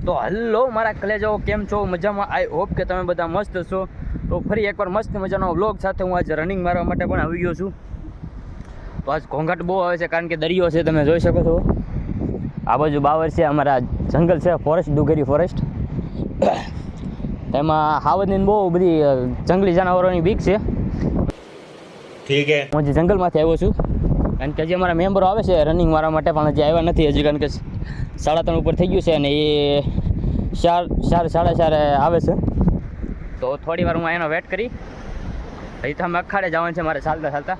તો હલો મારા કલેજાઓ, કેમ છો? મજામાં? આઈ હોપ કે તમે બધા મસ્ત છો. તો ફરી એકવાર મસ્ત મજાનો વ્લોગ સાથે હું આજે રનિંગ મારવા માટે પણ આવી ગયો છું. તો આજ ઘોંઘાટ બહુ આવે છે કારણ કે દરિયો છે, તમે જોઈ શકો છો. આ બાજુ બાવર છે, અમારા જંગલ છે, ફોરેસ્ટ, ડુંગરી ફોરેસ્ટ. તેમાં હાવજની બહુ બધી જંગલી જાનવરોની બીક છે. ઠીક છે, હું હજી જંગલમાંથી આવ્યો છું કારણ કે હજી અમારા મેમ્બરો આવે છે રનિંગ મારવા માટે, પણ હજી આવ્યા નથી હજી, કારણ કે 3:30 ઉપર થઈ ગયું છે અને એ 4 સાડા 4 આવે છે. તો થોડી વાર હું એનો વેટ કરી, હજી તો અમે અખાડે જવાનું છે મારે ચાલતા ચાલતા,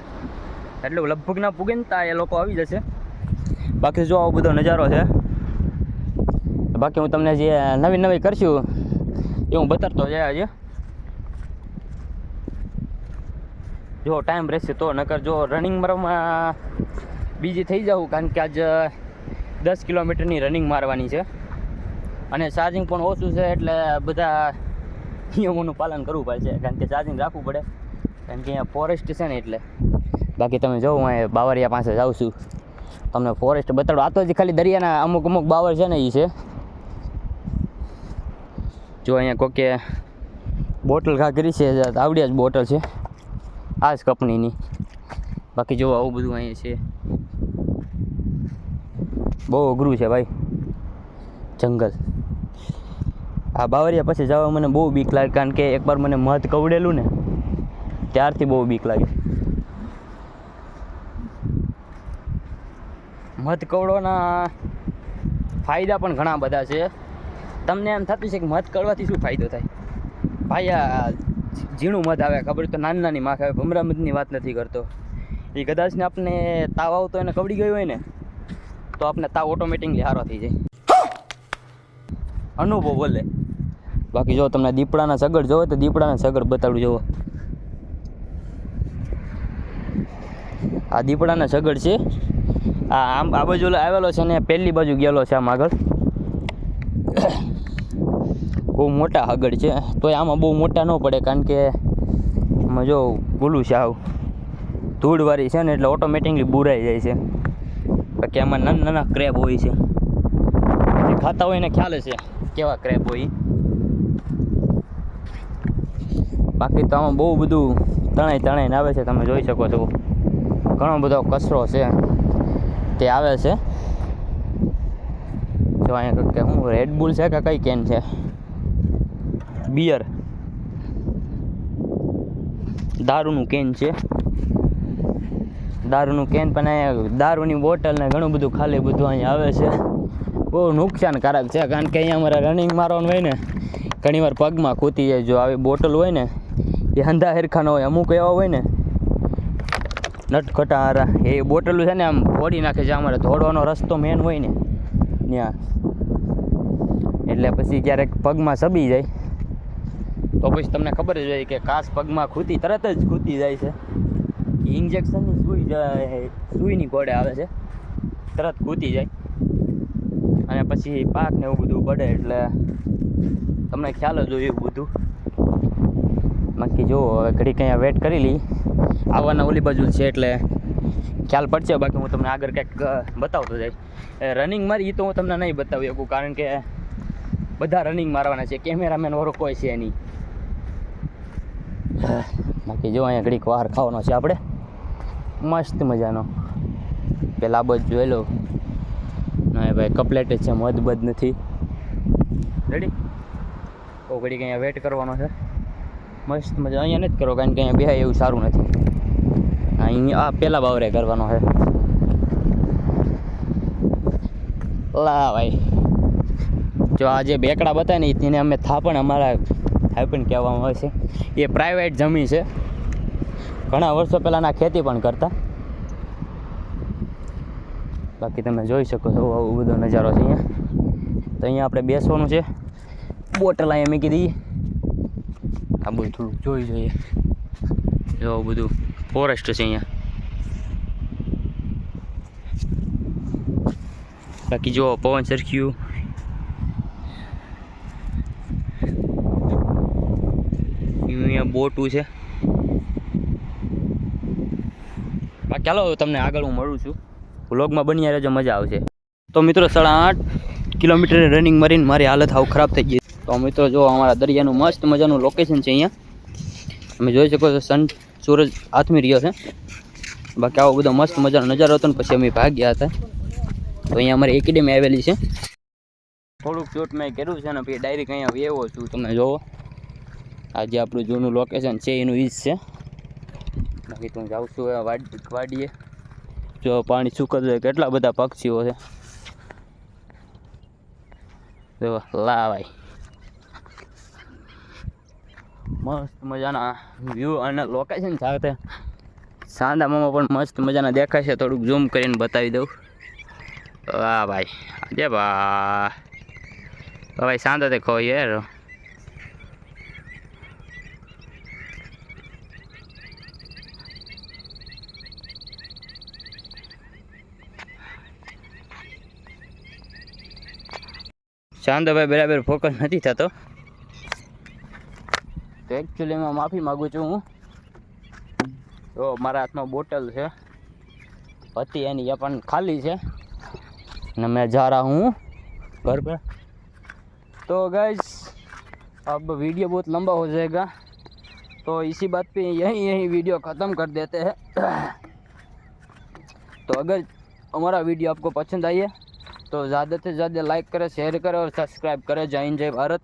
એટલે લગભગ ના પૂગીને તા એ લોકો આવી જશે. બાકી જો આવો બધો નજારો છે. બાકી હું તમને જે નવી કરશું એ હું બતાવતો જાય છે. જો ટાઈમ રહેશે તો, નકર જો રનિંગ મારવામાં બીજી થઈ જાઉં, કારણ કે આજ 10 કિલોમીટરની રનિંગ મારવાની છે અને ચાર્જિંગ પણ ઓછું છે, એટલે બધા નિયમોનું પાલન કરવું પડશે, કારણ કે ચાર્જિંગ રાખવું પડે, કારણ કે અહીંયા ફોરેસ્ટ છે ને એટલે. બાકી તમે જો હું અહીંયા બાવરિયા પાસે જાઉં છું, તમને ફોરેસ્ટ બતાડો. આ તો હજી ખાલી દરિયાના અમુક બાવર છે ને એ છે. જો અહીંયા કોકે બોટલ ઘા કરી છે, આવડી જ બોટલ છે આ જ કંપનીની. બાકી જો આવું બધું અહીંયા છે. બહુ અઘરું છે ભાઈ જંગલ. આ બાવરિયા પછી જવા મને બહુ બીક લાગે, કારણ કે એકવાર મને મધ કવડેલું ને ત્યારથી બહુ બીક લાગે. મધ કવડવાના ફાયદા પણ ઘણા બધા છે. તમને એમ થતું છે કે મધ કવડવાથી શું ફાયદો થાય? ભાઈ આ ઝીણું મધ આવે, ખબર તો નાની માખ આવે, ભમરા મધની વાત નથી કરતો. એ કદાચ ને આપણે તાવ આવતો એને કવડી ગયો હોય ને તો આપણે તાવ ઓટોમેટિકલી સારો થઈ જાય. અનુભવ બોલે. બાકી જો તમને દીપડાના સગડ જોવો તો દીપડાના સગડ બતાડું. જોવો આ દીપડાના સગડ છે. આ બાજુ આવેલો છે ને પહેલી બાજુ ગયેલો છે આમ આગળ. બહુ મોટા હગડ છે, તોય આમાં બહુ મોટા ન પડે, કારણ કે આમાં જો ભૂલું છે, આવું ધૂળવાળી છે ને એટલે ઓટોમેટિકલી બુરાઈ જાય છે. બાકી આમાં નાના ક્રેબ હોય છે, જે ખાતા હોય ને ખ્યાલ છે કેવા ક્રેબ હોય. બાકી તો આમાં બહુ બધું તણાઈને આવે છે, તમે જોઈ શકો છો. ઘણો બધો કચરો છે તે આવે છે. જો અહીંયા કે હું રેડબુલ છે કે કઈ કેન છે, બિયર દારૂનું કેન છે. દારૂનું કેન પણ અહીંયા દારૂની બોટલ ને ઘણું બધું ખાલી બધું અહીંયા આવે છે. બહુ નુકસાનકારક છે, કારણ કે અહીંયા અમારે રનિંગ મારવાનું હોય ને ઘણીવાર પગમાં ખૂતી જાય. જો આવી બોટલ હોય ને એ હંધા હેરખા ન હોય, અમુક એવા હોય ને નટખટા હારા, એ બોટલું છે ને આમ ફોડી નાખે છે. અમારે દોડવાનો રસ્તો મેન હોય ને ત્યાં, એટલે પછી ક્યારેક પગમાં સબી જાય તો પછી તમને ખબર જ હોય કે કાચ પગમાં તરત જ ખૂતી જાય છે. ઇન્જેક્શનની સુઈની ઘોડે આવે છે, તરત ખૂતી જાય અને પછી પાક ને એવું બધું પડે, એટલે તમને ખ્યાલ જ હોય એવું બધું. બાકી જો હવે ઘડીક અહીંયા વેટ કરી લઈ, આવવાના ઓલી બાજુ છે એટલે ખ્યાલ પડશે. બાકી હું તમને આગળ કંઈક બતાવતો જાય. રનિંગ મારી એ તો હું તમને નહીં બતાવી શકું, કારણ કે બધા રનિંગ મારવાના છે, કેમેરામેન વાળો કોઈ છે નહીં. બાકી જો અહીંયા ઘડીક વાર ખાવાનો છે આપણે મસ્ત મજાનો. પેલા બધ જોઈ લો. ના ભાઈ કપલેટ જ છે, મધ બધ નથી. રેડી? તો ઘડીક અહીંયા વેટ કરવાનો છે મસ્ત મજા. અહીંયા નથી કરો, કારણ કે અહીંયા બેહાય એવું સારું નથી. અહીંયા આ પહેલાં બાવરે કરવાનો છે. લા ભાઈ જો આ જે બેકડા બતાવે ને તેને અમે થાપણ અમારા થાપણ કહેવામાં આવે છે. એ પ્રાઇવેટ જમીન છે, ઘણા વર્ષો પહેલાંના ખેતી પણ કરતા. બાકી તમે જોઈ શકો છો આવો બધો નજારો છે અહીંયા. તો અહીંયા આપણે બેસવાનું છે. બોટલ અહીંયા મૂકી દઈએ. આ બધું થોડુંક જોઈ જોઈએ. જો બધું ફોરેસ્ટ છે અહીંયા. બાકી જો પવન સરખ્યું. અહીંયા બોટું છે. બાકી ચાલો તમને આગળ હું મળું છું. વ્લોગમાં બન્યા રહેજો, મજા આવશે. તો મિત્રો 8:30 કિલોમીટર રનિંગ મારીને મારી હાલત હાવ ખરાબ થઈ ગઈ. તો મિત્રો જો અમારા દરિયાનું મસ્ત મજાનું લોકેશન છે અહીંયા. તમે જોઈ શકો છો સૂરજ આથમી રહ્યો છે. બાકી આવો બધો મસ્ત મજાનો નજારો હતો ને પછી અમે ભાગ્યા હતા. તો અહીંયા અમારી એકેડેમી આવેલી છે. થોડુંક શૂટ મેં કર્યું છે ને પછી ડાયરેક્ટ અહીંયા વેવો છું. તમે જોવો આ જે આપણું જૂનું લોકેશન છે એનું ઈજ છે. બાકી તું જાઉં છું વાડીએ. જો પાણી સુકત હોય કેટલા બધા પક્ષીઓ છે. જો લા ભાઈ મસ્ત મજાના વ્યૂ અને લોકેશન સાથે સાંદા મામા પણ મસ્ત મજાના દેખાય છે. થોડુંક ઝૂમ કરીને બતાવી દઉં. વાહ ભાઈ આજે ભાઈ સાંદા દેખો યાર. શાંતભાઈ બરાબર ફોકસ નથી થતો. તો એકચ્યુઅલીમાં માફી માગું છું હું. તો મારા હાથમાં બોટલ છે હતી એની એ પણ ખાલી છે અને मैं जा रहा हूँ घर पे. तो गाइस अब वीडियो बहुत लंबा हो जाएगा तो इसी बात पे यही वीडियो ख़त्म कर देते हैं. तो अगर हमारा वीडियो आपको पसंद आई है तो ज़्यादा से ज़्यादा लाइक करें, शेयर करें और सब्सक्राइब करें. जय हिंद जय भारत.